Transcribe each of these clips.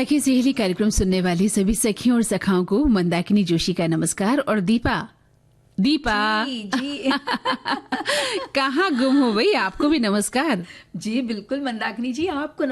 सखी सहेली कार्यक्रम सुनने वाली सभी सखियों और सखाओं को मंदाकिनी जोशी का नमस्कार। और दीपा जी कहाँ गुम हो भाई, आपको भी नमस्कार। जी बिल्कुल मंदाकिनी जी, आपको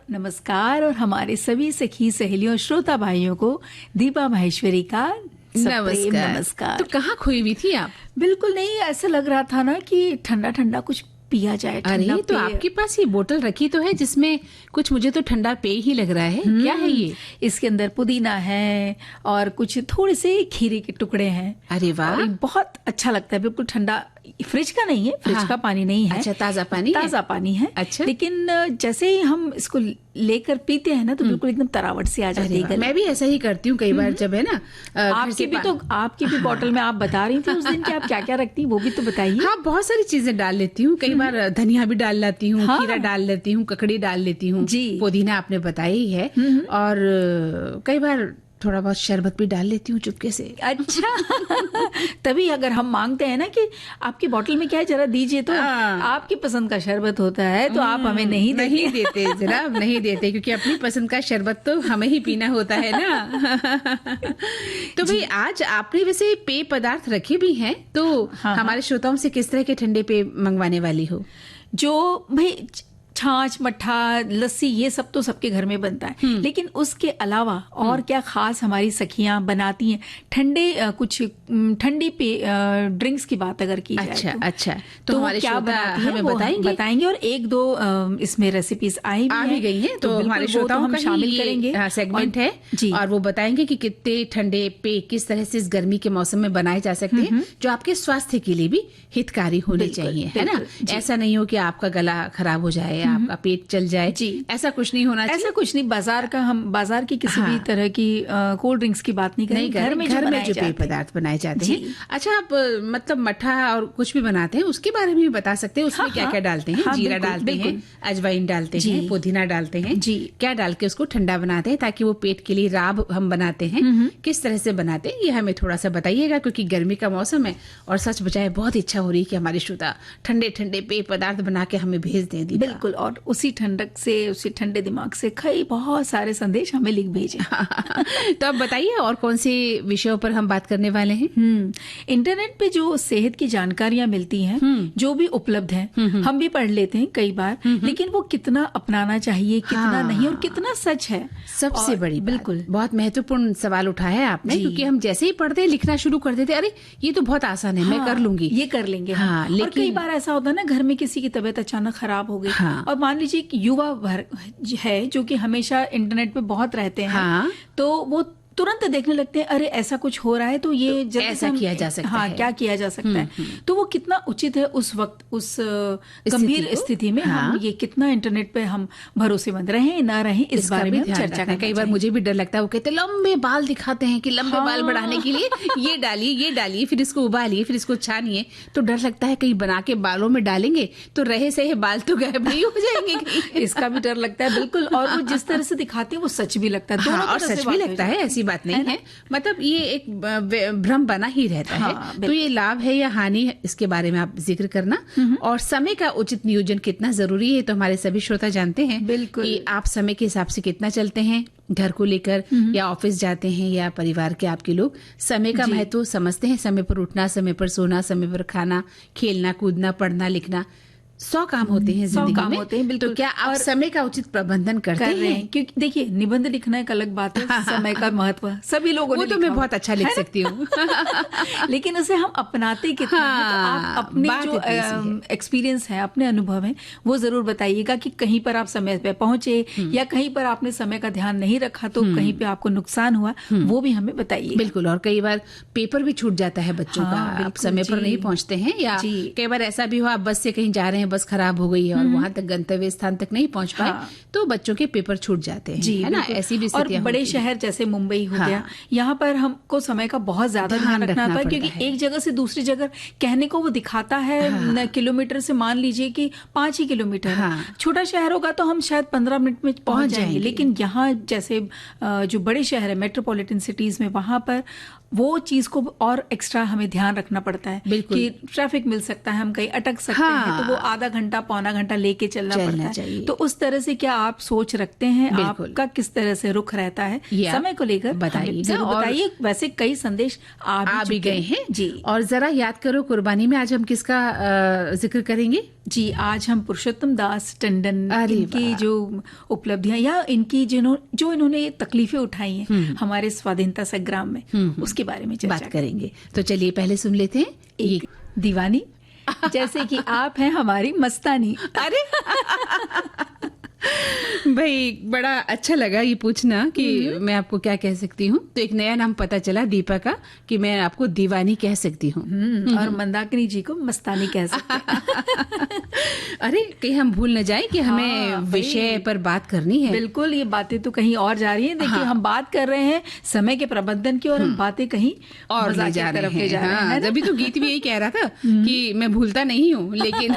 नमस्कार और हमारे सभी सखी सहेलियों श्रोता भाइयों को दीपा माहेश्वरी का नमस्कार। तो कहाँ खोई हुई थी आप? बिल्कुल नहीं, ऐसा लग रहा था ना कि ठंडा ठंडा कुछ पिया जाए। अरे तो आपके पास ये बोतल रखी तो है जिसमें कुछ, मुझे तो ठंडा पेय ही लग रहा है। क्या है ये? इसके अंदर पुदीना है और कुछ थोड़े से खीरे के टुकड़े हैं। अरे वाह, बहुत अच्छा लगता है, बिल्कुल ठंडा। फ्रिज का नहीं है, फ्रिज का पानी नहीं है। अच्छा, ताजा पानी है। अच्छा, लेकिन जैसे ही हम इसको लेकर पीते हैं ना तो बिल्कुल एकदम तरावट से आ जाती है। मैं भी ऐसा ही करती हूँ कई बार जब है ना। आपकी भी बॉटल में आप बता रही थी उस दिन कि आप क्या क्या रखती हैं, वो भी तो बताइए। हाँ, बहुत सारी चीजें डाल लेती हूँ। कई बार धनिया भी डाल लेती हूँ, खीरा डाल लेती हूँ, ककड़ी डाल लेती हूँ, पुदीना आपने बताया ही है, और कई बार थोड़ा बहुत शरबत भी डाल लेती हूँ चुपके से। अच्छा तभी अगर हम मांगते हैं ना कि आपकी बोतल में क्या है जरा दीजिए, तो आपकी पसंद का शरबत होता है तो आप हमें नहीं देते जनाब, नहीं देते, क्योंकि अपनी पसंद का शरबत तो हमें ही पीना होता है ना। तो भाई आज आपने वैसे पेय पदार्थ रखे भी हैं, तो हमारे श्रोताओं से किस तरह के ठंडे पेय मंगवाने वाली हो? जो भाई छाछ, मट्ठा, लस्सी, ये सब तो सबके घर में बनता है, लेकिन उसके अलावा और क्या खास हमारी सखियां बनाती हैं कुछ ठंडी ड्रिंक्स की बात अगर की जाए अच्छा तो हमारे क्या हमें बताएंगे और एक दो इसमें रेसिपीज आ भी गई हैं, तो हमारे श्रोताओं का शामिल करेंगे सेगमेंट है जी। और वो बताएंगे कि कितने ठंडे पेय किस तरह से इस गर्मी के मौसम में बनाए जा सकते हैं, जो आपके स्वास्थ्य के लिए भी हितकारी होने चाहिए, है ना। ऐसा नहीं हो कि आपका गला खराब हो जाए, आपका पेट चल जाए जी, ऐसा कुछ नहीं होना चाहिए। ऐसा कुछ नहीं। बाजार की किसी भी तरह की कोल्ड ड्रिंक्स की बात नहीं करेंगे, घर में जो पेय पदार्थ बनाए जाते हैं। अच्छा, आप मतलब मट्ठा और कुछ भी बनाते हैं उसके बारे में भी बता सकते हैं, उसमें क्या क्या डालते हैं? जीरा डालते हैं, अजवाइन डालते हैं, पुदीना डालते हैं जी, क्या डाल के उसको ठंडा बनाते हैं ताकि वो पेट के लिए राब हम बनाते हैं, किस तरह से बनाते हैं ये हमें थोड़ा सा बताइएगा, क्योंकि गर्मी का मौसम है और सच बचाए बहुत इच्छा हो रही है कि हमारे श्रोता ठंडे ठंडे पेय पदार्थ बना के हमें भेज दें। बिल्कुल, और उसी ठंडक से, उसी ठंडे दिमाग से कई बहुत सारे संदेश हमें लिख भेजें। तो आप बताइए और कौन से विषयों पर हम बात करने वाले हैं? इंटरनेट पे जो सेहत की जानकारियां मिलती हैं, जो भी उपलब्ध हैं, हम भी पढ़ लेते हैं कई बार, लेकिन वो कितना अपनाना चाहिए, कितना नहीं, और कितना सच है, सबसे बड़ी बिल्कुल बहुत महत्वपूर्ण सवाल उठाया है आपने, क्योंकि हम जैसे ही पढ़ते लिखना शुरू कर देते, अरे ये तो बहुत आसान है, मैं कर लूंगी, ये कर लेंगे। हाँ, लेकिन कई बार ऐसा होता है ना, घर में किसी की तबीयत अचानक खराब हो गई, और मान लीजिए एक युवा है जो कि हमेशा इंटरनेट पे बहुत रहते हैं, तो वो तुरंत देखने लगते हैं, अरे ऐसा कुछ हो रहा है तो ये तो ऐसा किया जा सकता है, क्या किया जा सकता है। तो वो कितना उचित है उस वक्त, उस गंभीर स्थिति में हम ये कितना इंटरनेट पे हम भरोसेमंद रहें ना रहें, इस बारे में चर्चा करें। कई बार मुझे भी डर लगता है, वो कहते हैं लंबे बाल दिखाते हैं कि लंबे बाल बढ़ाने के लिए ये डालिए, फिर इसको उबालिए, फिर इसको छानिए, तो डर लगता है कहीं बना के बालों में डालेंगे तो रहे सहे बाल तो गायब नहीं हो जाएंगे। इसका भी डर लगता है बिल्कुल, और वो जिस तरह से दिखाते हैं वो सच भी लगता है, और सच भी लगता है, ऐसी बात नहीं है। मतलब ये एक भ्रम बना ही रहता है। तो ये लाभ है या हानि है, इसके बारे में आप जिक्र करना, और समय का उचित नियोजन कितना जरूरी है, तो हमारे सभी श्रोता जानते हैं कि आप समय के हिसाब से कितना चलते हैं, घर को लेकर या ऑफिस जाते हैं या परिवार के आपके लोग समय का महत्व समझते हैं। समय पर उठना, समय पर सोना, समय पर खाना, खेलना कूदना, पढ़ना लिखना, 100 काम होते हैं जिंदगी में, होते हैं बिल्कुल। तो क्या आप समय का उचित प्रबंधन करते हैं? क्योंकि देखिए, निबंध लिखना एक अलग बात है, समय का महत्व सभी लोगों ने, वो तो मैं बहुत अच्छा लिख सकती हूँ लेकिन उसे हम अपनाते कितना हैं? तो आप अपने जो एक्सपीरियंस है, अपने अनुभव है, वो जरूर बताइएगा कि कहीं पर आप समय पे पहुंचे या कहीं पर आपने समय का ध्यान नहीं रखा तो कहीं पे आपको नुकसान हुआ, वो भी हमें बताइए। बिल्कुल, और कई बार पेपर भी छूट जाता है बच्चों का, आप समय पर नहीं पहुंचते हैं, या कई बार ऐसा भी हुआ आप बस से कहीं जा रहे हैं, बस खराब हो गई है और वहां तक गंतव्य स्थान तक नहीं पहुंच पाए, तो बच्चों के पेपर छूट जाते हैं, है ना। ऐसी भी और बड़े शहर जैसे मुंबई हो गया, यहाँ पर हमको समय का बहुत ज्यादा ध्यान रखना पड़ता है, क्योंकि एक जगह से दूसरी जगह कहने को वो दिखाता है किलोमीटर से, मान लीजिए कि 5 ही किलोमीटर, छोटा शहर होगा तो हम शायद 15 मिनट में पहुंच जाएंगे, लेकिन यहाँ जैसे जो बड़े शहर है, मेट्रोपॉलिटन सिटीज में, वहां पर वो चीज को और एक्स्ट्रा हमें ध्यान रखना पड़ता है कि ट्रैफिक मिल सकता है, हम कहीं अटक सकते हैं, तो वो आधा घंटा पौना घंटा लेके चलना पड़ता है। तो उस तरह से क्या आप सोच रखते हैं, आपका किस तरह से रुख रहता है समय को लेकर? बताइए। वैसे कई संदेश आ भी गए हैं जी। और जरा याद करो, कुर्बानी में आज हम किसका जिक्र करेंगे? जी, आज हम पुरुषोत्तम दास टंडन, इनकी जो उपलब्धियां या इनकी जो इन्होंने तकलीफें उठाई हैं हमारे स्वाधीनता संग्राम में, उसके बारे में बात करेंगे। तो चलिए पहले सुन लेते हैं एक दीवानी, जैसे कि आप हैं हमारी मस्तानी। अरे भाई, बड़ा अच्छा लगा ये पूछना कि मैं आपको क्या कह सकती हूँ। तो एक नया नाम पता चला दीपा का कि मैं आपको दीवानी कह सकती हूँ और मंदाकिनी जी को मस्तानी कह सकते हैं। अरे कहीं हम भूल न जाए कि हमें विषय पर बात करनी है। बिल्कुल, ये बातें तो कहीं और जा रही हैं। देखिए, हम बात कर रहे हैं समय के प्रबंधन की और हम बातें कहीं और ले जा रहे हैं। तभी तो गीत भी यही कह रहा था कि मैं भूलता नहीं हूँ, लेकिन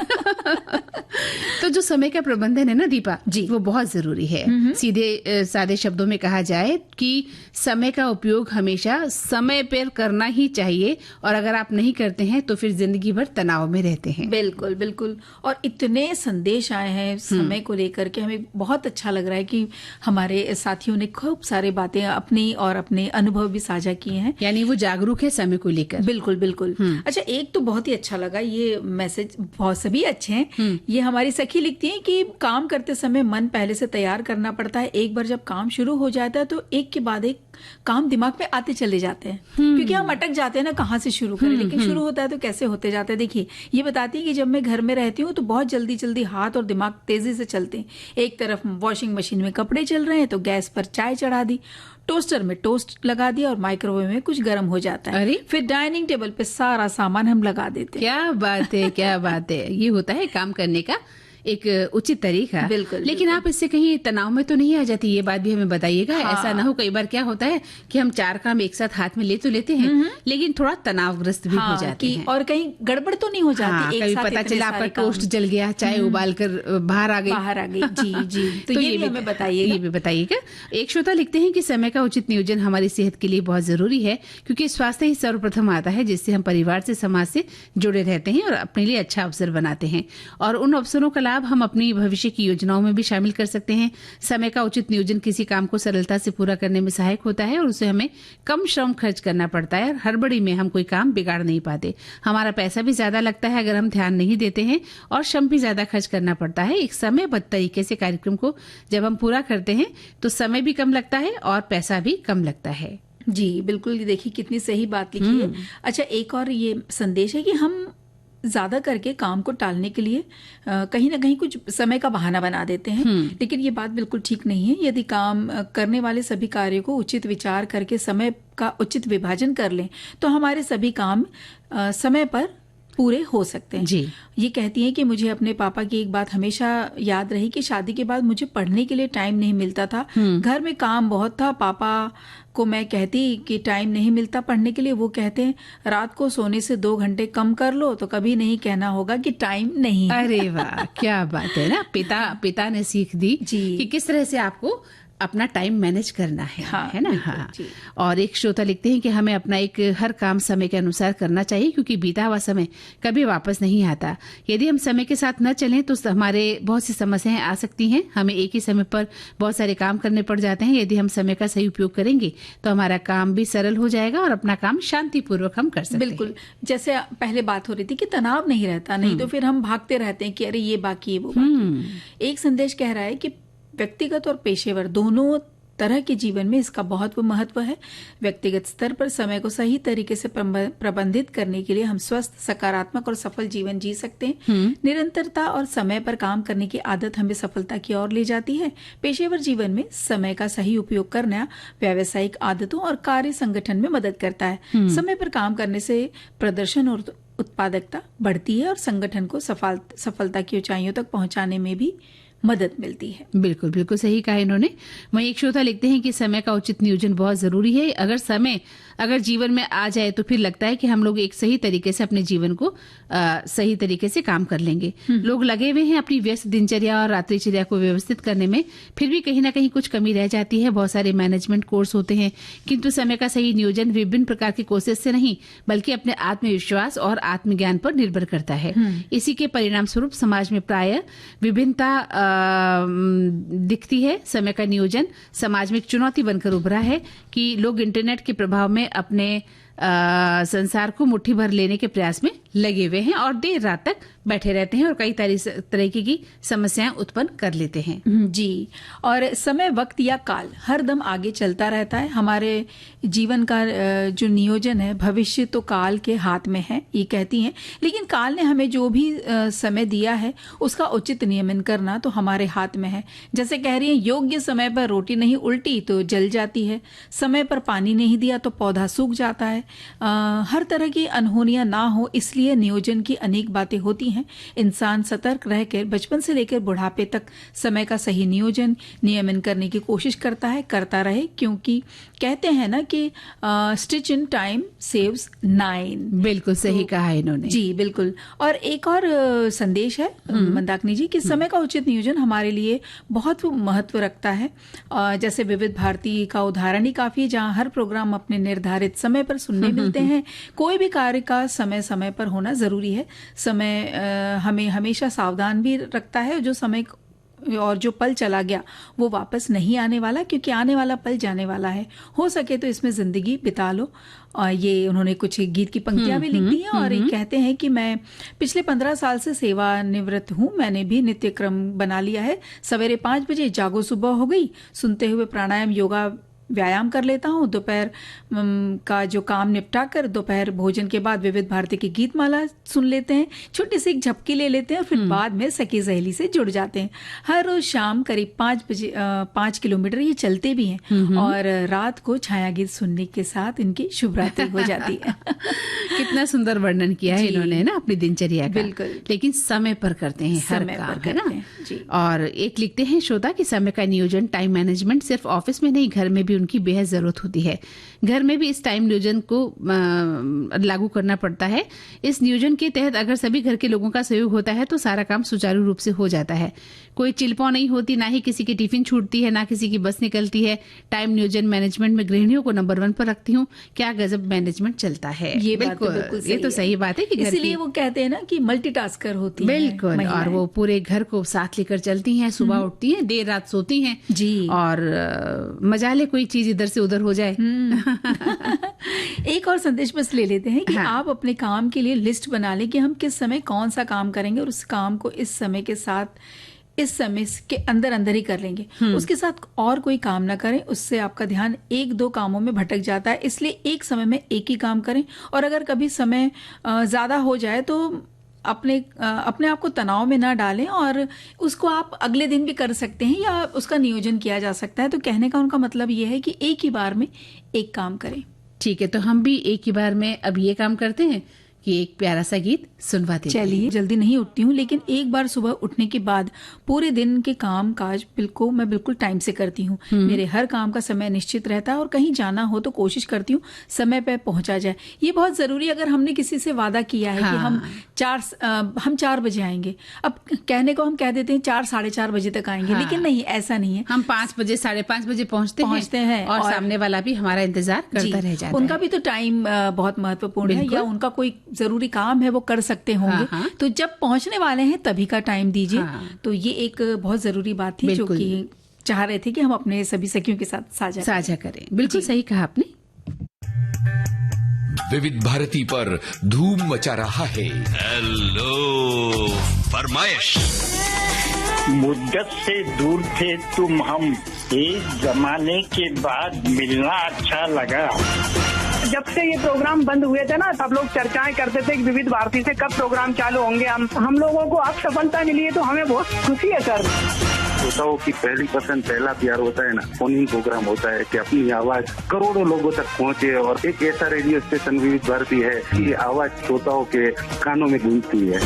तो जो समय का प्रबंधन है ना दीपा जी, वो बहुत जरूरी है। सीधे सादे शब्दों में कहा जाए कि समय का उपयोग हमेशा समय पर करना ही चाहिए, और अगर आप नहीं करते हैं तो फिर जिंदगी भर तनाव में रहते हैं। बिल्कुल बिल्कुल। और इतने संदेश आए हैं समय को लेकर के, हमें बहुत अच्छा लग रहा है कि हमारे साथियों ने खूब सारी बातें अपनी और अपने अनुभव भी साझा किए हैं, यानी वो जागरूक है समय को लेकर। बिल्कुल बिल्कुल। अच्छा, एक तो बहुत ही अच्छा लगा ये मैसेज, बहुत सभी अच्छे हैं। ये हमारी सखी लिखती है कि काम करते समय मन पहले से तैयार करना पड़ता है। एक बार जब काम शुरू हो जाता है तो एक के बाद एक काम दिमाग में आते चले जाते हैं, क्योंकि हम अटक जाते हैं ना, कहाँ से शुरू करें। लेकिन शुरू होता है तो कैसे होते जाते हैं। देखिए, ये बताती है कि जब मैं घर में रहती हूँ तो बहुत जल्दी जल्दी हाथ और दिमाग तेजी से चलते हैं। एक तरफ वॉशिंग मशीन में कपड़े चल रहे हैं तो गैस पर चाय चढ़ा दी, टोस्टर में टोस्ट लगा दिया और माइक्रोवेव में कुछ गर्म हो जाता है। फिर डाइनिंग टेबल पे सारा सामान हम लगा देते हैं। क्या बात है, क्या बात है। ये होता है काम करने का एक उचित तरीका। बिल्कुल। लेकिन आप इससे कहीं तनाव में तो नहीं आ जाती? ये बात भी हमें बताइएगा। ऐसा ना हो कई बार क्या होता है कि हम 4 काम एक साथ हाथ में ले तो लेते हैं, लेकिन थोड़ा तनावग्रस्त भी हो जाते हैं, और कहीं गड़बड़ तो नहीं हो जाती। कभी पता चला आपका टोस्ट जल गया, चाय उबाल कर बाहर आ गई। जी जी। तो ये भी हमें बताइएगा। ये भी बताइएगा। एक श्रोता लिखते हैं कि समय का उचित नियोजन हमारी सेहत के लिए बहुत जरूरी है, क्योंकि स्वास्थ्य ही सर्वप्रथम आता है, जिससे हम परिवार से, समाज से जुड़े रहते हैं और अपने लिए अच्छा अवसर बनाते हैं, और उन अवसरों का लाभ हम अपनी भविष्य की योजनाओं में भी शामिल कर सकते हैं। समय का उचित नियोजन किसी काम को सरलता से पूरा करने में सहायक होता है, और उसे हमें कम श्रम खर्च करना पड़ता है, और हड़बड़ी में हम कोई काम बिगाड़ नहीं पाते। हमारा पैसा भी ज्यादा लगता है अगर हम ध्यान नहीं देते हैं, और श्रम भी ज्यादा खर्च करना पड़ता है। एक समयबद्ध तरीके से कार्यक्रम को जब हम पूरा करते हैं तो समय भी कम लगता है और पैसा भी कम लगता है। जी बिल्कुल। देखिए, कितनी सही बात लिखी है। अच्छा, एक और ये संदेश है कि हम ज्यादा करके काम को टालने के लिए कहीं ना कहीं कुछ समय का बहाना बना देते हैं, लेकिन ये बात बिल्कुल ठीक नहीं है। यदि काम करने वाले सभी कार्यों को उचित विचार करके समय का उचित विभाजन कर लें तो हमारे सभी काम समय पर पूरे हो सकते हैं। जी। ये कहती हैं कि मुझे अपने पापा की एक बात हमेशा याद रही कि शादी के बाद मुझे पढ़ने के लिए टाइम नहीं मिलता था। घर में काम बहुत था। पापा को मैं कहती कि टाइम नहीं मिलता पढ़ने के लिए, वो कहते हैं रात को सोने से 2 घंटे कम कर लो तो कभी नहीं कहना होगा कि टाइम नहीं है। अरे वाह, क्या बात है ना। पिता ने सीख दी कि किस तरह से आपको अपना टाइम मैनेज करना है। है ना। हाँ। और एक श्रोता लिखते हैं कि हमें अपना एक हर काम समय के अनुसार करना चाहिए, क्योंकि बीता हुआ समय कभी वापस नहीं आता। यदि हम समय के साथ न चलें तो हमारे बहुत सी समस्याएं आ सकती हैं। हमें एक ही समय पर बहुत सारे काम करने पड़ जाते हैं। यदि हम समय का सही उपयोग करेंगे तो हमारा काम भी सरल हो जाएगा और अपना काम शांतिपूर्वक हम कर सकते हैं। बिल्कुल। जैसे पहले बात हो रही थी कि तनाव नहीं रहता, नहीं तो फिर हम भागते रहते हैं कि अरे ये बाकी है वो बाकी। एक संदेश कह रहा है कि व्यक्तिगत और पेशेवर दोनों तरह के जीवन में इसका बहुत महत्व है। व्यक्तिगत स्तर पर समय को सही तरीके से प्रबंधित करने के लिए हम स्वस्थ, सकारात्मक और सफल जीवन जी सकते हैं। निरंतरता और समय पर काम करने की आदत हमें सफलता की ओर ले जाती है। पेशेवर जीवन में समय का सही उपयोग करना व्यावसायिक आदतों और कार्य संगठन में मदद करता है। समय पर काम करने से प्रदर्शन और उत्पादकता बढ़ती है और संगठन को सफलता की ऊंचाइयों तक पहुंचाने में भी मदद मिलती है। बिल्कुल बिल्कुल सही कहा इन्होंने। वहीं एक श्रोता लिखते हैं कि समय का उचित नियोजन बहुत जरूरी है। अगर समय अगर जीवन में आ जाए तो फिर लगता है कि हम लोग एक सही तरीके से अपने जीवन को सही तरीके से काम कर लेंगे। लोग लगे हुए हैं अपनी व्यस्त दिनचर्या और रात्रिचर्या को व्यवस्थित करने में, फिर भी कहीं ना कहीं कुछ कमी रह जाती है। बहुत सारे मैनेजमेंट कोर्स होते हैं, किंतु समय का सही नियोजन विभिन्न प्रकार की कोशिश से नहीं बल्कि अपने आत्मविश्वास और आत्मज्ञान पर निर्भर करता है। इसी के परिणाम स्वरूप समाज में प्राय विभिन्नता दिखती है। समय का नियोजन समाज में एक चुनौती बनकर उभरा है कि लोग इंटरनेट के प्रभाव में अपने संसार को मुट्ठी भर लेने के प्रयास में लगे हुए हैं और देर रात तक बैठे रहते हैं और कई तरीके की समस्याएं उत्पन्न कर लेते हैं। जी, और समय, वक्त या काल हर दम आगे चलता रहता है। हमारे जीवन का जो नियोजन है भविष्य तो काल के हाथ में है, ये कहती हैं। लेकिन काल ने हमें जो भी समय दिया है उसका उचित नियमन करना तो हमारे हाथ में है। जैसे कह रही हैं, योग्य समय पर रोटी नहीं उल्टी तो जल जाती है, समय पर पानी नहीं दिया तो पौधा सूख जाता है। हर तरह की अनहोनियां ना हो इसलिए नियोजन की अनेक बातें होती हैं। इंसान सतर्क रहकर बचपन से लेकर बुढ़ापे तक समय का सही नियमन करने की कोशिश करता रहे, क्योंकि कहते हैं ना कि स्टिच इन टाइम सेव्स 9। बिल्कुल सही कहा इन्होंने। जी बिल्कुल। और एक और संदेश है मंदाकिनी जी कि समय का उचित नियोजन हमारे लिए बहुत महत्व रखता है। जैसे विविध भारती का उदाहरण ही काफी है, जहाँ हर प्रोग्राम अपने निर्धारित समय पर सुनने मिलते हैं। कोई भी कार्य का समय पर होना जरूरी है। समय हमें हमेशा सावधान भी रखता है। जो समय और जो पल चला गया वो वापस नहीं आने वाला, क्योंकि आने वाला पल जाने वाला है। हो सके तो इसमें जिंदगी बिता लो। और ये उन्होंने कुछ गीत की पंक्तियां भी लिख दी हैं और ये कहते हैं कि मैं पिछले 15 साल से सेवानिवृत्त हूँ। मैंने भी नित्य क्रम बना लिया है। सवेरे 5 बजे जागो, सुबह हो गई, सुनते हुए प्राणायाम योगा व्यायाम कर लेता हूँ। दोपहर का जो काम निपटा कर दोपहर भोजन के बाद विविध भारती की गीत माला सुन लेते हैं, छोटी सी एक झपकी ले लेते हैं और फिर बाद में सखी सहेली से जुड़ जाते हैं। हर रोज शाम करीब 5 बजे 5 किलोमीटर ये चलते भी हैं और रात को छाया गीत सुनने के साथ इनकी शुभ रात्रि हो जाती है। कितना सुंदर वर्णन किया है इन्होंने ना अपनी दिनचर्या का। बिल्कुल। लेकिन समय पर करते हैं हर काम, है ना। जी। और एक लिखते हैं श्रोता कि समय का नियोजन, टाइम मैनेजमेंट सिर्फ ऑफिस में नहीं घर में भी उनकी बेहद जरूरत होती है। घर में भी इस टाइम नियोजन को लागू करना पड़ता है। इस नियोजन के तहत अगर सभी घर के लोगों का सहयोग होता है तो सारा काम सुचारू रूप से हो जाता है। कोई चिलपौ नहीं होती, ना ही किसी की टिफिन छूटती है, ना किसी की बस निकलती है। टाइम नियोजन मैनेजमेंट में गृहिणियों को नंबर 1 पर रखती हूँ। क्या गजब मैनेजमेंट चलता है। ये बिल्कुल ये तो सही बात है कि इसलिए वो कहते हैं ना कि मल्टीटास्कर होती है। बिल्कुल। और वो पूरे घर को साथ लेकर चलती हैं, सुबह उठती हैं, देर रात सोती हैं जी। और मजा ले कोई चीज इधर से उधर हो जाए। एक और संदेश बस ले लेते हैं कि आप अपने काम के लिए लिस्ट बना लें कि हम किस समय कौन सा काम करेंगे और उस काम को इस समय के साथ इस समय के अंदर ही कर लेंगे। उसके साथ और कोई काम ना करें, उससे आपका ध्यान 1-2 कामों में भटक जाता है। इसलिए एक समय में एक ही काम करें और अगर कभी समय ज्यादा हो जाए तो अपने आप को तनाव में ना डालें और उसको आप अगले दिन भी कर सकते हैं या उसका नियोजन किया जा सकता है। तो कहने का उनका मतलब ये है कि एक ही बार में एक काम करें। ठीक है, तो हम भी एक ही बार में अब ये काम करते हैं कि एक प्यारा सा गीत सुनवाते। चलिए। जल्दी नहीं उठती हूँ, लेकिन एक बार सुबह उठने के बाद पूरे दिन के काम काज मैं बिल्कुल टाइम से करती हूँ। मेरे हर काम का समय निश्चित रहता है और कहीं जाना हो तो कोशिश करती हूँ समय पे पहुंचा जाए। ये बहुत जरूरी। अगर हमने किसी से वादा किया है कि हम 4 बजे आएंगे, अब कहने को हम कह देते हैं 4 साढ़े 4 बजे तक आएंगे, लेकिन नहीं, ऐसा नहीं है। हम 5 बजे 5:30 बजे पहुंचते हैं और सामने वाला भी हमारा इंतजार करता रह जाता है। उनका भी तो टाइम बहुत महत्वपूर्ण है, या उनका कोई जरूरी काम है वो कर सकते होंगे। तो जब पहुंचने वाले हैं तभी का टाइम दीजिए। तो ये एक बहुत जरूरी बात थी जो कि चाह रहे थे कि हम अपने सभी सखियों के साथ साझा करें। बिल्कुल सही कहा आपने। विविध भारती पर धूम मचा रहा है हेलो फरमाइश। मुद्दत से दूर थे तुम हम, एक जमाने के बाद मिलना अच्छा लगा। जब से ये प्रोग्राम बंद हुए थे ना, सब लोग चर्चाएं करते थे कि विविध भारती से कब प्रोग्राम चालू होंगे। हम लोगों को अब सफलता मिली है तो हमें बहुत खुशी है सर। श्रोताओं की पहली पसंद, पहला प्यार होता है ना, फोन प्रोग्राम होता है कि अपनी आवाज करोड़ों लोगों तक पहुंचे। और एक ऐसा रेडियो स्टेशन विविध भारती है कि आवाज श्रोताओं के कानों में गूंजती है।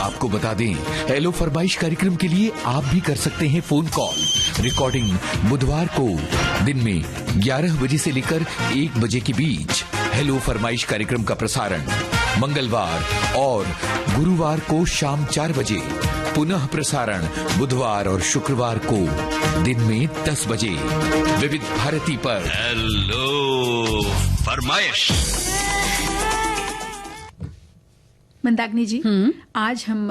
आपको आपको बता दें, हेलो फरमाइश कार्यक्रम के लिए आप भी कर सकते हैं फोन कॉल। रिकॉर्डिंग बुधवार को दिन में 11 बजे से लेकर 1 बजे के बीच। हेलो फरमाइश कार्यक्रम का प्रसारण मंगलवार और गुरुवार को शाम 4 बजे। पुनः प्रसारण बुधवार और शुक्रवार को दिन में 10 बजे विविध भारती पर। हेलो फरमाइश। मंदाकिनी जी, आज हम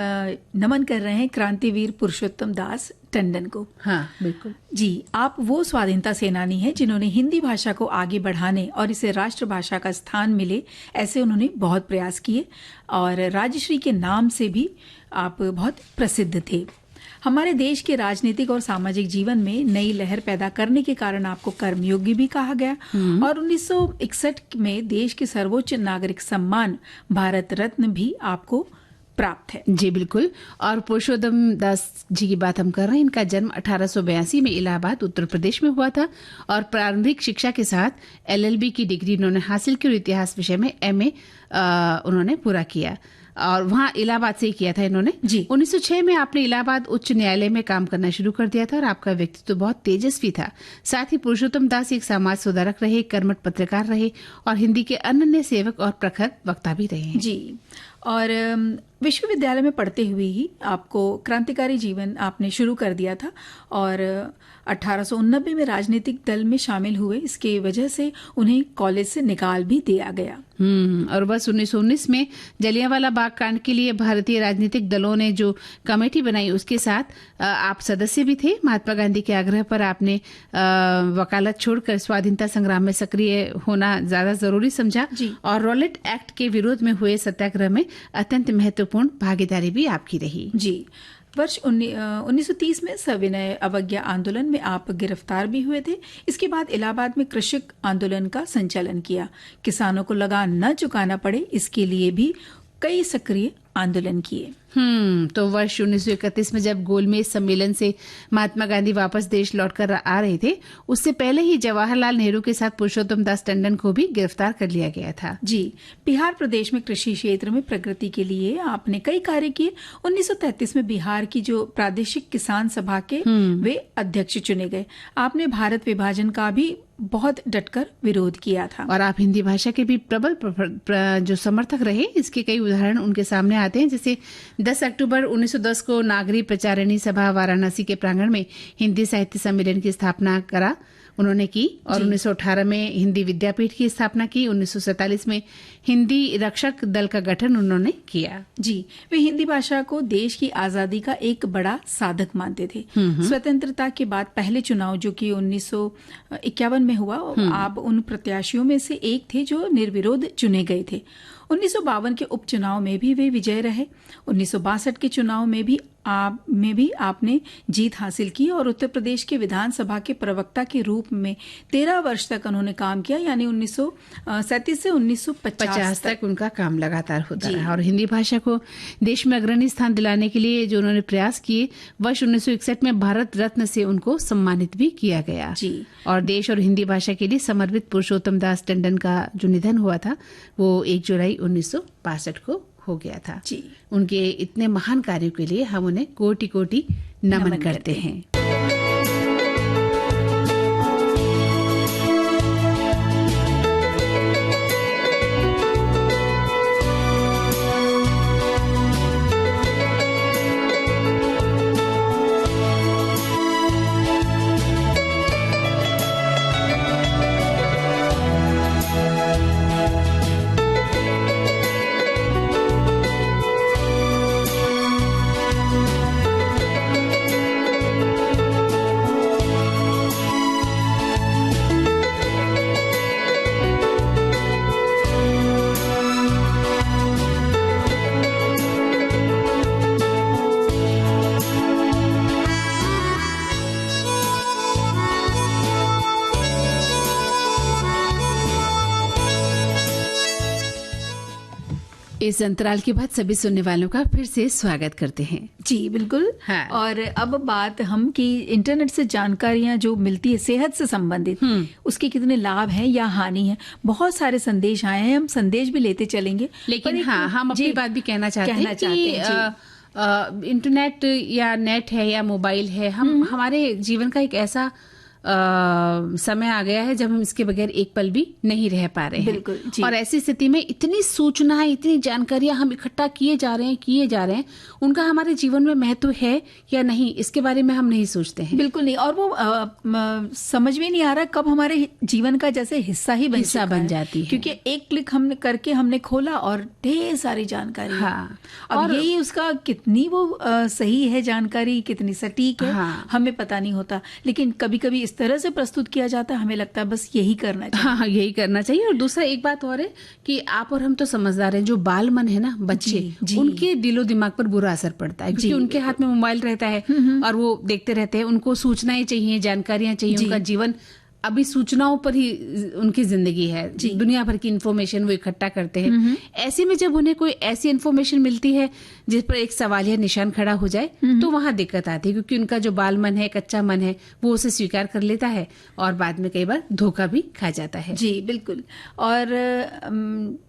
नमन कर रहे हैं क्रांतिवीर पुरुषोत्तम दास टंडन को। हाँ, बिल्कुल जी। आप वो स्वाधीनता सेनानी हैं जिन्होंने हिंदी भाषा को आगे बढ़ाने और इसे राष्ट्रभाषा का स्थान मिले, ऐसे उन्होंने बहुत प्रयास किए और राजश्री के नाम से भी आप बहुत प्रसिद्ध थे। हमारे देश के राजनीतिक और सामाजिक जीवन में नई लहर पैदा करने के कारण आपको कर्मयोगी भी कहा गया और 1961 में देश के सर्वोच्च नागरिक सम्मान भारत रत्न भी आपको प्राप्त है। जी बिल्कुल। और पुरुषोत्तम दास जी की बात हम कर रहे हैं। इनका जन्म 1882 में इलाहाबाद उत्तर प्रदेश में हुआ था और प्रारंभिक शिक्षा के साथ LLB की डिग्री उन्होंने हासिल की और इतिहास विषय में MA उन्होंने पूरा किया और वहाँ इलाहाबाद से ही किया था इन्होंने। जी। 1906 में आपने इलाहाबाद उच्च न्यायालय में काम करना शुरू कर दिया था और आपका व्यक्तित्व तो बहुत तेजस्वी था। साथ ही पुरुषोत्तम दास एक समाज सुधारक रहे, कर्मठ पत्रकार रहे और हिंदी के अनन्य सेवक और प्रखर वक्ता भी रहे हैं। जी। और विश्वविद्यालय में पढ़ते हुए ही आपको क्रांतिकारी जीवन आपने शुरू कर दिया था और 1889 में राजनीतिक दल में शामिल हुए। इसके वजह से उन्हें कॉलेज से निकाल भी दिया गया। और बस 1919 में जलियांवाला बाग कांड के लिए भारतीय राजनीतिक दलों ने जो कमेटी बनाई उसके साथ आप सदस्य भी थे। महात्मा गांधी के आग्रह पर आपने वकालत छोड़कर स्वाधीनता संग्राम में सक्रिय होना ज्यादा जरूरी समझा और रॉलेट एक्ट के विरोध में हुए सत्याग्रह में अत्यंत महत्वपूर्ण भागीदारी भी आपकी रही। जी। वर्ष 1930 में सविनय अवज्ञा आंदोलन में आप गिरफ्तार भी हुए थे। इसके बाद इलाहाबाद में कृषक आंदोलन का संचालन किया। किसानों को लगान न चुकाना पड़े, इसके लिए भी कई सक्रिय आंदोलन किए। तो वर्ष 1931 में जब गोलमेज सम्मेलन से महात्मा गांधी वापस देश लौटकर आ रहे थे, उससे पहले ही जवाहरलाल नेहरू के साथ पुरुषोत्तम दास टंडन को भी गिरफ्तार कर लिया गया था। जी। बिहार प्रदेश में कृषि क्षेत्र में प्रगति के लिए आपने कई कार्य किए। 1933 में बिहार की जो प्रादेशिक किसान सभा के वे अध्यक्ष चुने गए। आपने भारत विभाजन का भी बहुत डटकर विरोध किया था और आप हिंदी भाषा के भी प्रबल जो समर्थक रहे। इसके कई उदाहरण उनके सामने आते हैं, जैसे 10 अक्टूबर 1910 को नागरी प्रचारिणी सभा वाराणसी के प्रांगण में हिंदी साहित्य सम्मेलन की स्थापना करा उन्होंने की और 1918 में हिंदी विद्यापीठ की स्थापना की। 1947 में हिंदी रक्षक दल का गठन उन्होंने किया। जी। वे हिंदी भाषा को देश की आजादी का एक बड़ा साधक मानते थे। स्वतंत्रता के बाद पहले चुनाव जो कि 1951 में हुआ, आप उन प्रत्याशियों में से एक थे जो निर्विरोध चुने गए थे। 1952 के उपचुनाव में भी वे विजय रहे। 1962 के चुनाव में भी आपने जीत हासिल की और उत्तर प्रदेश के विधानसभा के प्रवक्ता के रूप में 13 वर्ष तक उन्होंने काम किया, यानी 1937 से 1950 तक उनका काम लगातार होता रहा। और हिंदी भाषा को देश में अग्रणी स्थान दिलाने के लिए जो उन्होंने प्रयास किए, वर्ष 1961 में भारत रत्न से उनको सम्मानित भी किया गया। जी। और देश और हिंदी भाषा के लिए समर्पित पुरुषोत्तम दास टंडन का जो निधन हुआ था वो 1 जुलाई 1962 को हो गया था। जी। उनके इतने महान कार्यों के लिए हम उन्हें कोटि कोटि नमन करते हैं। इस अंतराल के बाद सभी सुनने वालों का फिर से स्वागत करते हैं। जी बिल्कुल। हाँ। और अब बात हम कि इंटरनेट से जानकारियां जो मिलती है सेहत से संबंधित, उसके कितने लाभ हैं या हानि है। बहुत सारे संदेश आए हैं, हम संदेश भी लेते चलेंगे। लेकिन हाँ, हम अपनी बात भी कहना चाहते हैं कि इंटरनेट या नेट है या मोबाइल है, हम हमारे जीवन का एक ऐसा समय आ गया है जब हम इसके बगैर एक पल भी नहीं रह पा रहे हैं। बिल्कुल जी। और ऐसी स्थिति में इतनी सूचनाएं, इतनी जानकारियां हम इकट्ठा किए जा रहे हैं, उनका हमारे जीवन में महत्व है या नहीं, इसके बारे में हम नहीं सोचते हैं। बिल्कुल नहीं, और वो समझ में नहीं आ रहा कब हमारे जीवन का जैसे हिस्सा बन जाती है, क्योंकि एक क्लिक हमने करके हमने खोला और ढेर सारी जानकारी। हाँ। और यही उसका कितनी वो सही है जानकारी, कितनी सटीक है, हाँ। हमें पता नहीं होता, लेकिन कभी कभी इस तरह से प्रस्तुत किया जाता है, हमें लगता है बस यही करना चाहिए। हाँ, यही करना चाहिए। और दूसरा एक बात और है कि आप और हम तो समझदार हैं, जो बाल मन है ना, बच्चे, जी। उनके दिलो दिमाग पर बुरा असर पड़ता है, क्योंकि उनके हाथ में मोबाइल रहता है और वो देखते रहते हैं, उनको सूचनाएं चाहिए, जानकारियां चाहिए, उनका जीवन अभी सूचनाओं पर ही उनकी जिंदगी है, दुनिया भर की इन्फॉर्मेशन वो इकट्ठा करते हैं। ऐसे में जब उन्हें कोई ऐसी इन्फॉर्मेशन मिलती है जिस पर एक सवालिया निशान खड़ा हो जाए, तो वहां दिक्कत आती है, क्योंकि उनका जो बाल मन है, कच्चा मन है, वो उसे स्वीकार कर लेता है और बाद में कई बार धोखा भी खा जाता है। जी बिल्कुल। और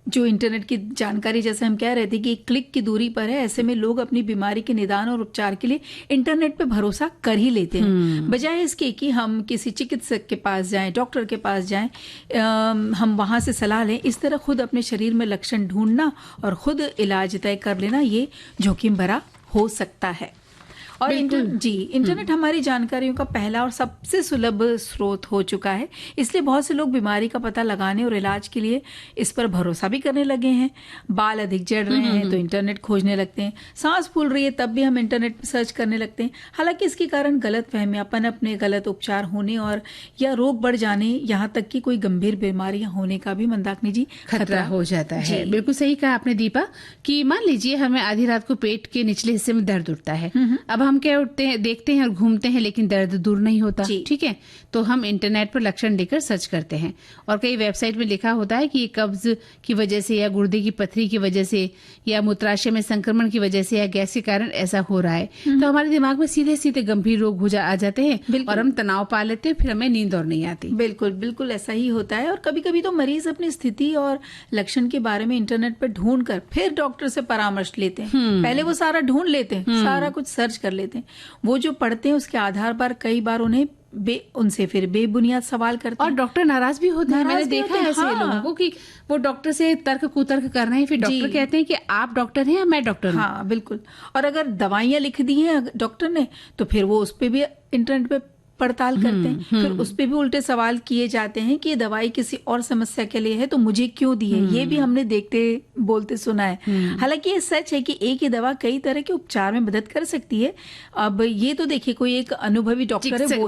जो इंटरनेट की जानकारी, जैसे हम कह रहे थे कि एक क्लिक की दूरी पर है, ऐसे में लोग अपनी बीमारी के निदान और उपचार के लिए इंटरनेट पे भरोसा कर ही लेते हैं, बजाय इसके कि हम किसी चिकित्सक के पास जाएं, डॉक्टर के पास जाएं, हम वहां से सलाह लें। इस तरह खुद अपने शरीर में लक्षण ढूंढना और खुद इलाज तय कर लेना, ये जोखिम भरा हो सकता है। और इंटरनेट हमारी जानकारियों का पहला और सबसे सुलभ स्रोत हो चुका है, इसलिए बहुत से लोग बीमारी का पता लगाने और इलाज के लिए इस पर भरोसा भी करने लगे हैं। बाल अधिक झड़ रहे हैं तो इंटरनेट खोजने लगते हैं, सांस फूल रही है तब भी हम इंटरनेट पर सर्च करने लगते हैं। हालांकि इसके कारण गलत फहमियां, पनपने, गलत उपचार होने और या रोग बढ़ जाने, यहाँ तक कि कोई गंभीर बीमारियां होने का भी मंदाकिनी जी खतरा हो जाता है। बिल्कुल सही कहा आपने दीपा, कि मान लीजिए हमें आधी रात को पेट के निचले हिस्से में दर्द उठता है, अब हम क्या उठते हैं, देखते हैं और घूमते हैं, लेकिन दर्द दूर नहीं होता, ठीक है, तो हम इंटरनेट पर लक्षण लेकर सर्च करते हैं और कई वेबसाइट में लिखा होता है कि कब्ज की वजह से या गुर्दे की पथरी की वजह से या मूत्राशय में संक्रमण की वजह से या गैस के कारण ऐसा हो रहा है, तो हमारे दिमाग में सीधे सीधे गंभीर रोग आ जाते हैं और हम तनाव पा लेते हैं, फिर हमें नींद और नहीं आती। बिल्कुल बिल्कुल ऐसा ही होता है। और कभी कभी तो मरीज अपनी स्थिति और लक्षण के बारे में इंटरनेट पर ढूंढ कर फिर डॉक्टर से परामर्श लेते हैं। पहले वो सारा ढूंढ लेते हैं, सारा कुछ सर्च कर लेते हैं, वो जो पढ़ते हैं उसके आधार पर कई बार उन्हें उनसे फिर बेबुनियाद सवाल करते हैं और डॉक्टर नाराज भी होते हैं। मैंने देखा है ऐसे लोगों को कि वो डॉक्टर से तर्क कुतर्क कर रहे हैं, फिर डॉक्टर कहते हैं कि आप डॉक्टर हैं या मैं डॉक्टर हूं। हाँ बिल्कुल। और अगर दवाइयां लिख दी हैं डॉक्टर ने, तो फिर वो उस पे भी इंटरनेट पे पड़ताल करते हैं, फिर उस पे भी उल्टे सवाल किए जाते हैं कि ये दवाई किसी और समस्या के लिए है तो मुझे क्यों दी है, ये भी हमने देखते बोलते सुना है। हालांकि ये सच है कि एक ही दवा कई तरह के उपचार में मदद कर सकती है। अब ये तो देखिए कोई एक अनुभवी डॉक्टर है, वो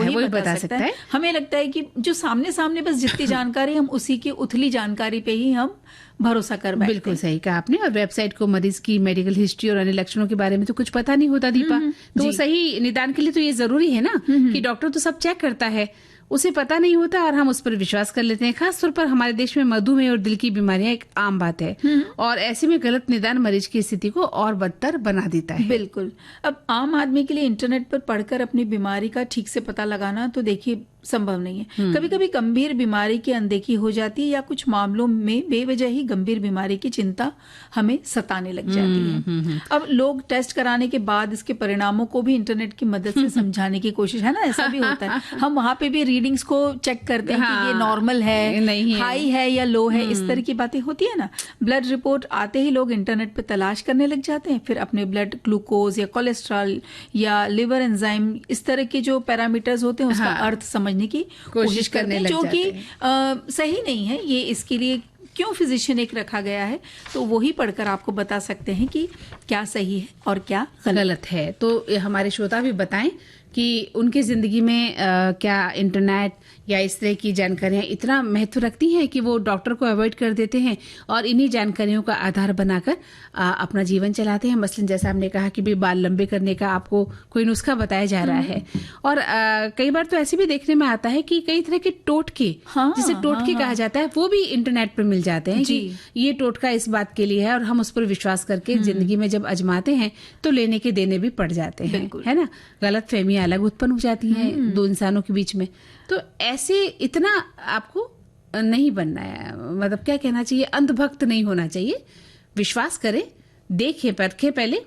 ही बता सकता है। हमें लगता है कि जो सामने सामने बस जितनी जानकारी, हम उसी की उथली जानकारी पे ही हम भरोसा कर बैठते। बिल्कुल सही कहा आपने। और वेबसाइट को मरीज की मेडिकल हिस्ट्री और अन्य लक्षणों के बारे में तो कुछ पता नहीं होता दीपा, तो सही निदान के लिए तो ये जरूरी है ना कि डॉक्टर तो सब चेक करता है, उसे पता नहीं होता और हम उस पर विश्वास कर लेते हैं। खास तौर पर हमारे देश में मधुमेह और दिल की बीमारियां एक आम बात है और ऐसे में गलत निदान मरीज की स्थिति को और बदतर बना देता है। बिल्कुल। अब आम आदमी के लिए इंटरनेट पर पढ़कर अपनी बीमारी का ठीक से पता लगाना तो देखिए संभव नहीं है। कभी कभी गंभीर बीमारी की अनदेखी हो जाती है या कुछ मामलों में बेवजह ही गंभीर बीमारी की चिंता हमें सताने लग जाती है। अब लोग टेस्ट कराने के बाद इसके परिणामों को भी इंटरनेट की मदद से समझाने की कोशिश, है ना, ऐसा भी होता है। हम वहां पे भी रीडिंग्स को चेक करते हैं कि ये नॉर्मल है, नहीं है, हाई है या लो है, इस तरह की बातें होती है ना। ब्लड रिपोर्ट आते ही लोग इंटरनेट पे तलाश करने लग जाते हैं, फिर अपने ब्लड ग्लूकोज या कोलेस्ट्रॉल या लिवर एंजाइम, इस तरह के जो पैरामीटर्स होते हैं उसका अर्थ समझने की कोशिश करते हैं, जो कि सही नहीं है। ये इसके लिए क्यों फिजिशियन एक रखा गया है, तो वो ही पढ़कर आपको बता सकते हैं कि क्या सही है और क्या गलत है। तो हमारे श्रोता भी बताएं कि उनकी जिंदगी में क्या इंटरनेट या इस तरह की जानकारियां इतना महत्व रखती हैं कि वो डॉक्टर को अवॉइड कर देते हैं और इन्हीं जानकारियों का आधार बनाकर अपना जीवन चलाते हैं। मसलन जैसा हमने कहा कि भी बाल लंबे करने का आपको कोई नुस्खा बताया जा रहा है, और कई बार तो ऐसे भी देखने में आता है कि कई तरह के टोटके, जिसे टोटके कहा जाता है, वो भी इंटरनेट पर मिल जाते हैं कि ये टोटका इस बात के लिए है, और हम उस पर विश्वास करके जिंदगी में जब आजमाते हैं तो लेने के देने भी पड़ जाते हैं, है ना। गलत फहमियां अलग उत्पन्न हो जाती हैं दो इंसानों के बीच में। तो ऐसे इतना आपको नहीं बनना है, मतलब क्या कहना चाहिए, अंधभक्त नहीं होना चाहिए। विश्वास करें देखें परखें पहले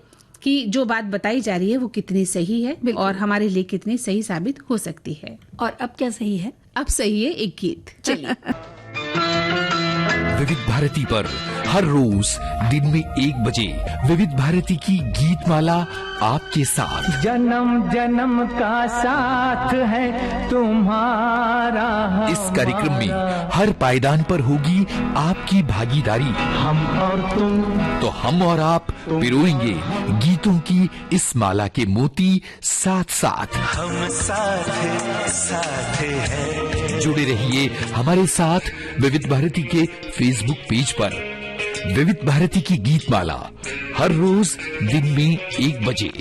कि जो बात बताई जा रही है वो कितनी सही है और हमारे लिए कितनी सही साबित हो सकती है। और अब क्या सही है? अब सही है एक गीत। चलिए। विविध भारती पर हर रोज दिन में 1 बजे विविध भारती की गीत माला आपके साथ। जन्म जन्म का साथ है तुम्हारा। इस कार्यक्रम में हर पायदान पर होगी आपकी भागीदारी। हम और तुम, तो हम और आप पिरोएंगे गीतों की इस माला के मोती साथ साथ। हम साथ हैं। जुड़े रहिए हमारे साथ विविध भारती के फेसबुक पेज पर। विविध भारती की गीत माला हर रोज दिन में 1 बजे।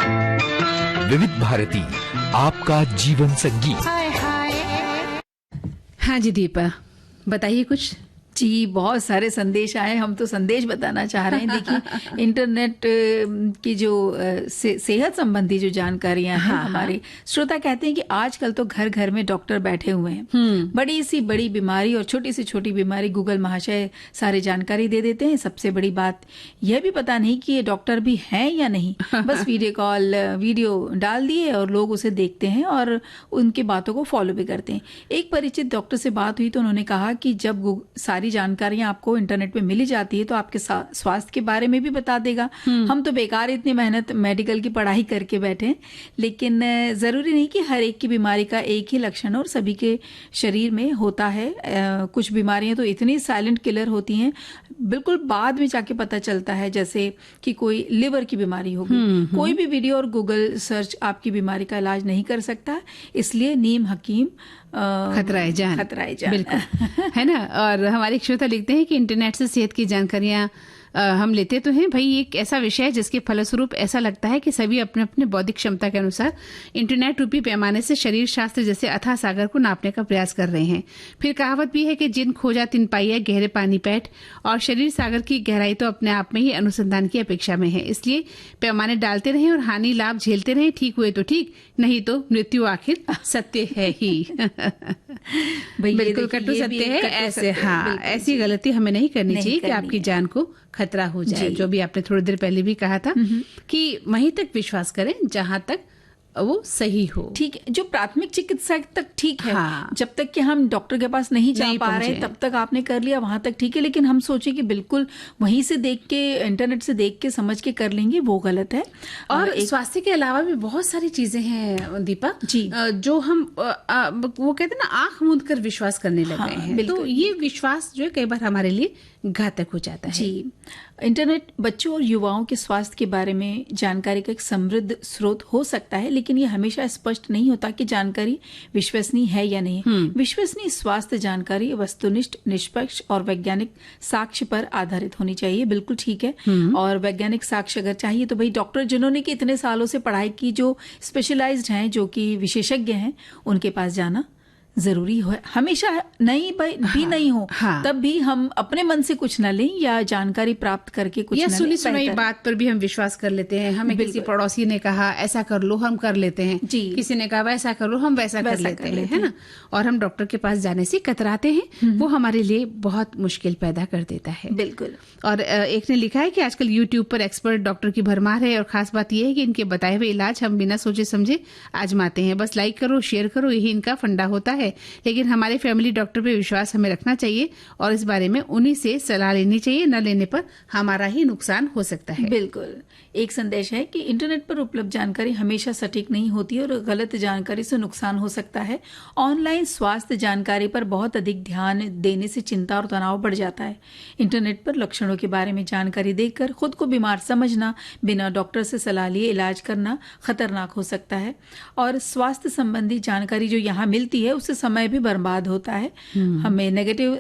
विविध भारती, आपका जीवन संगीत। हाँ जी दीपा, बताइए कुछ। जी, बहुत सारे संदेश आए। हम तो संदेश बताना चाह रहे हैं। देखिए, इंटरनेट की जो सेहत संबंधी जो जानकारियां हैं, हमारे श्रोता कहते हैं कि आजकल तो घर घर में डॉक्टर बैठे हुए हैं। बड़ी सी बड़ी बीमारी और छोटी सी छोटी बीमारी गूगल महाशय सारी जानकारी दे देते हैं। सबसे बड़ी बात यह भी पता नहीं कि ये डॉक्टर भी हैं या नहीं। बस वीडियो डाल दिए और लोग उसे देखते हैं और उनकी बातों को फॉलो भी करते हैं। एक परिचित डॉक्टर से बात हुई तो उन्होंने कहा कि जब सारी जानकारियां आपको इंटरनेट पे मिली जाती है तो आपके स्वास्थ्य के बारे में भी बता देगा। हम तो बेकार इतनी मेहनत मेडिकल की पढ़ाई करके बैठे हैं, लेकिन जरूरी नहीं कि हर एक की बीमारी का एक ही लक्षण और सभी के शरीर में होता है। कुछ बीमारियां तो इतनी साइलेंट किलर होती हैं, बिल्कुल बाद में जाके पता चलता है, जैसे कि कोई लिवर की बीमारी होगी। कोई भी वीडियो और गूगल सर्च आपकी बीमारी का इलाज नहीं कर सकता, इसलिए नीम हकीम खतराए जान बिल्कुल है ना। और हमारे श्रोता लिखते हैं कि इंटरनेट से सेहत की जानकारियां हम लेते तो हैं भाई। एक ऐसा विषय है जिसके फलस्वरूप ऐसा लगता है कि सभी अपने अपने बौद्धिक क्षमता के अनुसार इंटरनेट रूपी पैमाने से शरीर शास्त्र जैसे अथाह सागर को नापने का प्रयास कर रहे हैं। फिर कहावत भी है कि जिन खोजा तिन पाइया, गहरे पानी पैठ। और शरीर सागर की गहराई तो अपने आप में ही अनुसंधान की अपेक्षा में है। इसलिए पैमाने डालते रहें और हानि लाभ झेलते रहें। ठीक हुए तो ठीक, नहीं तो मृत्यु आखिर सत्य है ही। बिल्कुल कटु सत्य है। ऐसे हाँ, ऐसी गलती हमें नहीं करनी चाहिए कि आपकी जान को खतरा हो जाए। जो भी आपने थोड़ी देर पहले भी कहा था कि वहीं तक विश्वास करें जहां तक वो सही हो। ठीक है, जो प्राथमिक चिकित्सा तक ठीक है। हाँ। जब तक कि हम डॉक्टर के पास नहीं जा पा रहे तब तक आपने कर लिया, वहां तक ठीक है। लेकिन हम सोचे कि बिल्कुल वहीं से देख के, इंटरनेट से देख के समझ के कर लेंगे, वो गलत है। और स्वास्थ्य के अलावा भी बहुत सारी चीजें हैं दीपा जी, जो हम वो कहते हैं ना, आंख मूंद कर विश्वास करने लग गए हैं। तो ये विश्वास जो है कई बार हमारे लिए घातक हो जाता है। जी, इंटरनेट बच्चों और युवाओं के स्वास्थ्य के बारे में जानकारी का एक समृद्ध स्रोत हो सकता है, लेकिन ये हमेशा स्पष्ट नहीं होता कि जानकारी विश्वसनीय है या नहीं। विश्वसनीय स्वास्थ्य जानकारी वस्तुनिष्ठ, निष्पक्ष और वैज्ञानिक साक्ष्य पर आधारित होनी चाहिए। बिल्कुल ठीक है। और वैज्ञानिक साक्ष्य अगर चाहिए तो भाई डॉक्टर जिन्होंने कि इतने सालों से पढ़ाई की, जो स्पेशलाइज्ड हैं, जो कि विशेषज्ञ हैं, उनके पास जाना जरूरी हो। हमेशा नहीं भी नहीं हो, तब भी हम अपने मन से कुछ न लें या जानकारी प्राप्त करके कुछ या न सुनी सुनाई बात पर भी हम विश्वास कर लेते हैं। हमें किसी पड़ोसी ने कहा ऐसा कर लो, हम कर लेते हैं। किसी ने कहा वैसा कर लो, हम वैसा कर लेते हैं, है ना। और हम डॉक्टर के पास जाने से कतराते हैं। वो हमारे लिए बहुत मुश्किल पैदा कर देता है। बिल्कुल। और एक ने लिखा है कि आजकल यूट्यूब पर एक्सपर्ट डॉक्टर की भरमार है और खास बात यह है कि इनके बताए हुए इलाज हम बिना सोचे समझे आजमाते हैं। बस लाइक करो, शेयर करो, यही इनका फंडा होता है। लेकिन हमारे फैमिली डॉक्टर पे विश्वास हमें रखना चाहिए और इस बारे में उन्हीं से सलाह लेनी चाहिए। न लेने पर हमारा ही नुकसान हो सकता है। बिल्कुल। एक संदेश है कि इंटरनेट पर उपलब्ध जानकारी हमेशा सटीक नहीं होती और गलत जानकारी से नुकसान हो सकता है। ऑनलाइन स्वास्थ्य जानकारी पर बहुत अधिक ध्यान देने से चिंता और तनाव बढ़ जाता है। इंटरनेट पर लक्षणों के बारे में जानकारी देखकर खुद को बीमार समझना, बिना डॉक्टर से सलाह लिए इलाज करना खतरनाक हो सकता है। और स्वास्थ्य संबंधी जानकारी जो यहाँ मिलती है उससे समय भी बर्बाद होता है। हमें नेगेटिव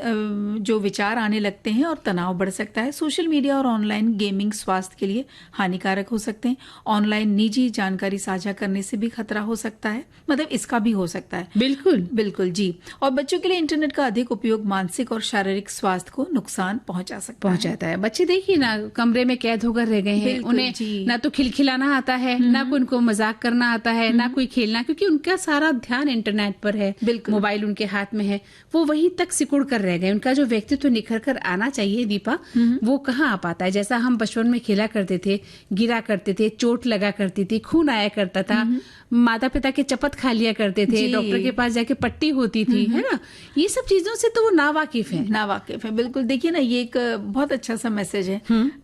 जो विचार आने लगते हैं और तनाव बढ़ सकता है। सोशल मीडिया और ऑनलाइन गेमिंग स्वास्थ्य के लिए हानिकारक हो सकते हैं। ऑनलाइन निजी जानकारी साझा करने से भी खतरा हो सकता है, मतलब इसका भी हो सकता है। बिल्कुल बिल्कुल जी। और बच्चों के लिए इंटरनेट का अधिक उपयोग मानसिक और शारीरिक स्वास्थ्य को नुकसान पहुंचाता है। बच्चे देखिए ना, कमरे में कैद होकर रह गए हैं। उन्हें ना तो खिलखिलाना आता है, ना कोई उनको मजाक करना आता है, ना कोई खेलना, क्योंकि उनका सारा ध्यान इंटरनेट पर है। मोबाइल उनके हाथ में है, वो वहीं तक सिकुड़ कर रह गए। उनका जो व्यक्तित्व निखर कर आना चाहिए दीपा, वो कहाँ आ पाता है। जैसा हम बचपन में खेला करते थे, गिरा करते थे, चोट लगा करती थी, खून आया करता था, माता पिता के चपत खा लिया करते थे, डॉक्टर के पास जाके पट्टी होती थी, है ना। ये सब चीजों से तो वो नावाकिफ है। बिल्कुल। देखिए ना, ये एक बहुत अच्छा सा मैसेज है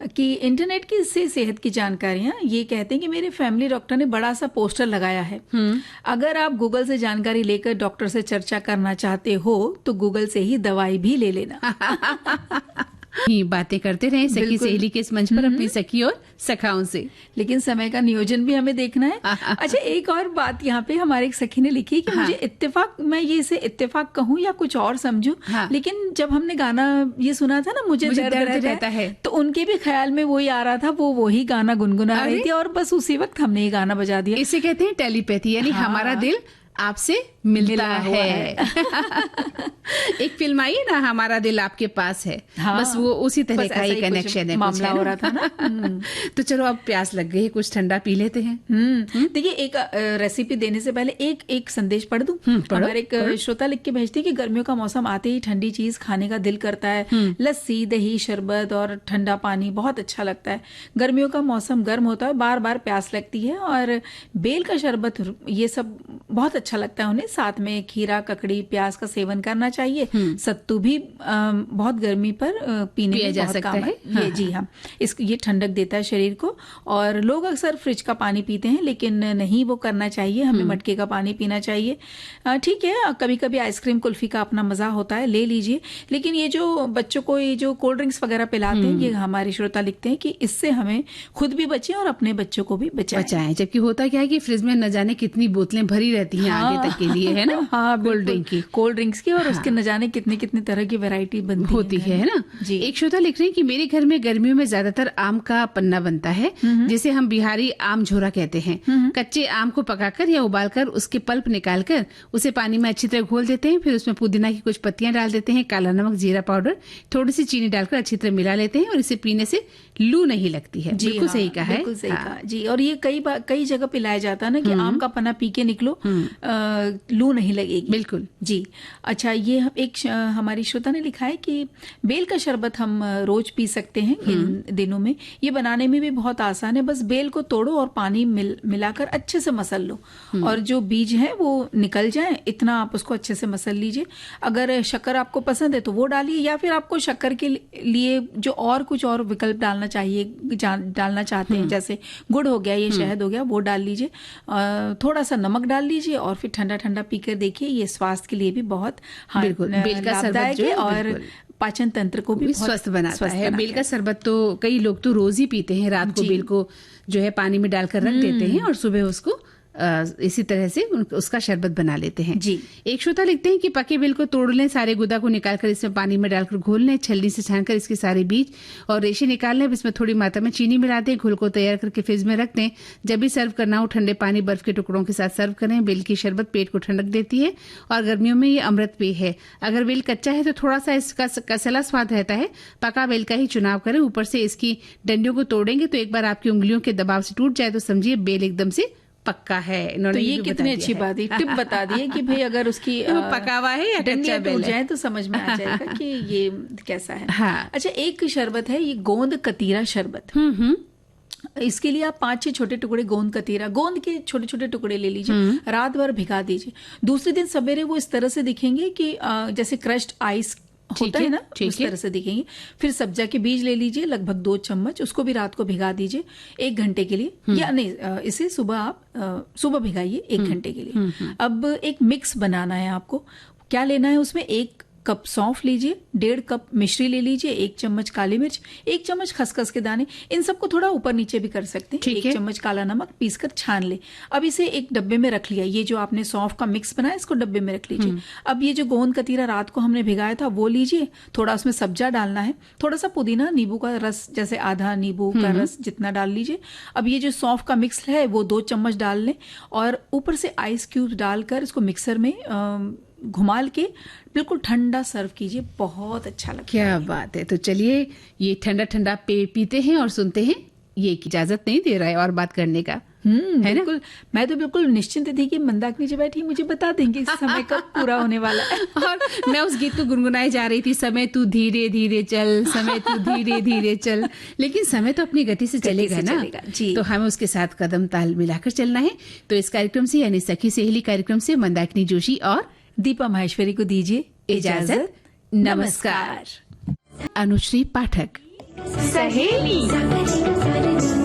कि इंटरनेट की से सेहत की जानकारियां, ये कहते हैं कि मेरे फैमिली डॉक्टर ने बड़ा सा पोस्टर लगाया है, अगर आप गूगल से जानकारी लेकर डॉक्टर से चर्चा करना चाहते हो तो गूगल से ही दवाई भी ले लेना। ही बातें करते रहे सखी सहेली के इस मंच पर अपनी सखी और सखाओं से, लेकिन समय का नियोजन भी हमें देखना है। अच्छा, एक और बात यहाँ पे हमारे एक सखी ने लिखी कि मुझे इत्तेफाक, मैं ये इसे इत्तेफाक कहूँ या कुछ और समझूं, लेकिन जब हमने गाना ये सुना था ना, मुझे दर्द रहता है, तो उनके भी ख्याल में वही आ रहा था, वो वही गाना गुनगुना रही थी और बस उसी वक्त हमने ये गाना बजा दिया। इसे कहते हैं टेलीपैथी, यानी हमारा दिल आपसे मिलता है। एक फिल्म आई ना, हमारा दिल आपके पास है, बस वो उसी तरह का ही कनेक्शन है, मामला हो रहा था ना। तो चलो अब प्यास लग गई है, कुछ ठंडा पी लेते हैं। देखिए, एक रेसिपी देने से पहले एक संदेश पढ़ दूं। हमारे एक श्रोता लिख के भेजती है कि गर्मियों का मौसम आते ही ठंडी चीज खाने का दिल करता है, लस्सी, दही, शरबत और ठंडा पानी बहुत अच्छा लगता है। गर्मियों का मौसम गर्म होता है, बार बार प्यास लगती है, और बेल का शरबत, ये सब बहुत अच्छा लगता है उन्हें। साथ में खीरा, ककड़ी, प्याज का सेवन करना चाहिए। सत्तू भी बहुत गर्मी पर पीने में बहुत काम है। ये जी हाँ, ये ठंडक देता है शरीर को। और लोग अक्सर फ्रिज का पानी पीते हैं, लेकिन नहीं वो करना चाहिए, हमें मटके का पानी पीना चाहिए। ठीक है, कभी कभी आइसक्रीम, कुल्फी का अपना मजा होता है, ले लीजिए, लेकिन ये जो बच्चों को ये जो कोल्ड ड्रिंक्स वगैरह पिलाते हैं, ये हमारे श्रोता लिखते हैं कि इससे हमें खुद भी बचें और अपने बच्चों को भी बचाएं। जबकि होता क्या है कि फ्रिज में न जाने कितनी बोतलें भरी रहती हैं आगे तक के लिए, है ना। हाँ, कोल्ड ड्रिंक्स की, और उसके न जाने कितने कितने तरह की वैरायटी बनती होती है ना जी। एक श्रोता लिख रहे हैं कि मेरे घर में गर्मियों में ज्यादातर आम का पन्ना बनता है, जिसे हम बिहारी आम झोरा कहते हैं। कच्चे आम को पकाकर या उबालकर उसके पल्प निकालकर उसे पानी में अच्छी तरह घोल देते हैं, फिर उसमें पुदीना की कुछ पत्तियां डाल देते हैं, काला नमक, जीरा पाउडर, थोड़ी सी चीनी डालकर अच्छी तरह मिला लेते हैं, और इसे पीने से लू नहीं लगती है। बिल्कुल सही कहा है, बिल्कुल सही कहा जी। और ये कई जगह पिलाया जाता है ना कि आम का पन्ना पी के निकलो, लू नहीं लगेगी। बिल्कुल जी। अच्छा, ये एक हमारी श्रोता ने लिखा है कि बेल का शरबत हम रोज पी सकते हैं इन दिनों में। ये बनाने में भी बहुत आसान है, बस बेल को तोड़ो और पानी मिलाकर अच्छे से मसल लो, और जो बीज है वो निकल जाए, इतना आप उसको अच्छे से मसल लीजिए। अगर शक्कर आपको पसंद है तो वो डालिए, या फिर आपको शक्कर के लिए जो और कुछ और विकल्प डालना चाहते हैं, जैसे गुड़ हो गया, ये शहद हो गया, वो डाल लीजिए। थोड़ा सा नमक डाल लीजिए, और फिर ठंडा ठंडा पीकर देखिए। ये स्वास्थ्य के लिए भी बहुत लाभदायक है और पाचन तंत्र को भी स्वस्थ बनाता है। बेल का शरबत तो कई लोग तो रोज ही पीते हैं, रात को बेल को जो है पानी में डालकर रख देते हैं और सुबह उसको इसी तरह से उसका शरबत बना लेते हैं जी। एक श्रोता लिखते हैं कि पके बेल को तोड़ लें, सारे गुदा को निकालकर इसमें पानी में डालकर घोल लें, छलनी से छानकर इसके सारे बीज और रेशे निकाल लें, इसमें थोड़ी मात्रा में चीनी मिला दें, घोल को तैयार करके फ्रिज में रख दें। जब भी सर्व करना हो ठंडे पानी बर्फ के टुकड़ों के साथ सर्व करें। बेल की शरबत पेट को ठंडक देती है और गर्मियों में ये अमृत पेय है। अगर बेल कच्चा है तो थोड़ा सा इसका कसला स्वाद रहता है, पका बेल का ही चुनाव करें। ऊपर से इसकी डंडियों को तोड़ेंगे तो एक बार आपकी उंगलियों के दबाव से टूट जाए तो समझिए बेल एकदम से पक्का है। तो ये कितनी अच्छी बात है, टिप बता दी है कि भाई अगर उसकी पका हुआ है या कच्चा बेल जाए तो समझ में आ जाएगा कि ये कैसा है। हाँ। अच्छा, एक शरबत है ये गोंद कतीरा शरबत। इसके लिए आप 5-6 छोटे टुकड़े गोंद के छोटे छोटे टुकड़े ले लीजिए, रात भर भिगा दीजिए। दूसरे दिन सवेरे वो इस तरह से दिखेंगे कि जैसे क्रश्ड आइस होता है ना, उस तरह से दिखेंगे। फिर सब्जा के बीज ले लीजिए लगभग 2 चम्मच, उसको भी रात को भिगा दीजिए 1 घंटे के लिए, या नहीं इसे सुबह भिगाइए 1 घंटे के लिए। अब एक मिक्स बनाना है आपको। क्या लेना है उसमें? 1 कप सौंफ लीजिए, 1.5 कप मिश्री ले लीजिए, 1 चम्मच काली मिर्च, 1 चम्मच खसखस के दाने, इन सबको थोड़ा ऊपर नीचे भी कर सकते हैं। 1 चम्मच काला नमक पीसकर छान ले। अब इसे एक डब्बे में रख लिया। ये जो आपने सौंफ का मिक्स बनाया इसको डब्बे में रख लीजिए। अब ये जो गोंद कतीरा रात को हमने भिगाया था वो लीजिए, थोड़ा उसमें सब्जा डालना है, थोड़ा सा पुदीना, नींबू का रस जैसे आधा नींबू का रस जितना डाल लीजिए। अब ये जो सौंफ का मिक्स है वो 2 चम्मच डाल लें और ऊपर से आइस क्यूब डालकर इसको मिक्सर में घुमाल के बिल्कुल ठंडा सर्व कीजिए, बहुत अच्छा लगता है। क्या बात है। तो चलिए ये ठंडा ठंडा पेय पीते हैं और सुनते हैं ये इजाजत नहीं दे रहा है और बात करने का, है ना? बिल्कुल। मैं तो बिल्कुल निश्चिंत थी कि मंदाकिनी जी बैठी मुझे बता देंगे इस समय कब पूरा होने वाला है। और मैं उस गीत को गुनगुनाए जा रही थी, समय तू धीरे धीरे चल, समय तू धीरे धीरे चल, लेकिन समय तो अपनी गति से चलेगा ना जी। तो हमें उसके साथ कदम ताल मिलाकर चलना है। तो इस कार्यक्रम से यानी सखी सहेली कार्यक्रम से मंदाकिनी जोशी और दीपा माहेश्वरी को दीजिए इजाजत। नमस्कार। अनुश्री पाठक। सहेली।